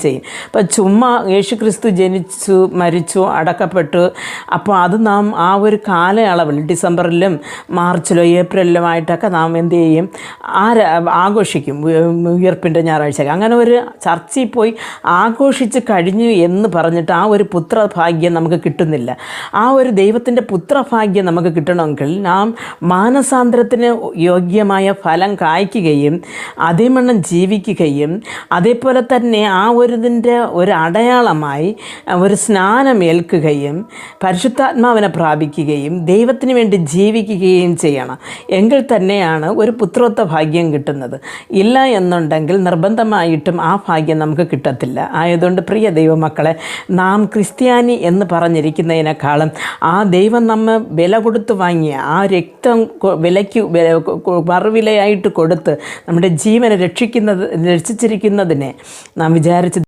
ചെയ്യും. അപ്പം ചുമ്മാ യേശു ക്രിസ്തു ജനിച്ചു, മരിച്ചു, അടക്കപ്പെട്ടു. അപ്പോൾ അത് നാം ആ ഒരു കാലയളവിൽ ഡിസംബറിലും മാർച്ചിലോ ഏപ്രിലിലുമായിട്ടൊക്കെ നാം എന്ത് ചെയ്യും, ആഘോഷിക്കും ഉയർപ്പിൻ്റെ ഞായറാഴ്ച. അങ്ങനെ ഒരു ചർച്ചിൽ പോയി ആഘോഷിച്ച് കഴിഞ്ഞു എന്ന് പറഞ്ഞിട്ട് ആ ഒരു പുത്രഭാഗ്യം നമുക്ക് കിട്ടുന്നില്ല. ആ ഒരു ദൈവത്തിൻ്റെ പുത്രഭാഗ്യം നമുക്ക് കിട്ടണമെങ്കിൽ നാം മാനസാന്തരത്തിന് യോഗ്യമായ ഫലം കായ്ക്കുകയും അതേമണ്ണം ജീവിക്കുകയും അതേപോലെ തന്നെ ആ ഇതിൻ്റെ ഒരു അടയാളമായി ഒരു സ്നാനമേൽക്കുകയും പരിശുദ്ധാത്മാവിനെ പ്രാപിക്കുകയും ദൈവത്തിന് വേണ്ടി ജീവിക്കുകയും ചെയ്യണം. എങ്കിൽ തന്നെയാണ് ഒരു പുത്രത്വ ഭാഗ്യം കിട്ടുന്നത്. ഇല്ല എന്നുണ്ടെങ്കിൽ നിർബന്ധമായിട്ടും ആ ഭാഗ്യം നമുക്ക് കിട്ടത്തില്ല. ആയതുകൊണ്ട് പ്രിയ ദൈവമക്കളെ, നാം ക്രിസ്ത്യാനി എന്ന് പറഞ്ഞിരിക്കുന്നതിനേക്കാളും ആ ദൈവം നമ്മെ വില കൊടുത്ത് വാങ്ങിയ ആ രക്തം വിലയ്ക്ക് മറുവിലയായിട്ട് കൊടുത്ത് നമ്മുടെ ജീവനെ രക്ഷിച്ചിരിക്കുന്നതിനെ നാം വിചാരിച്ച്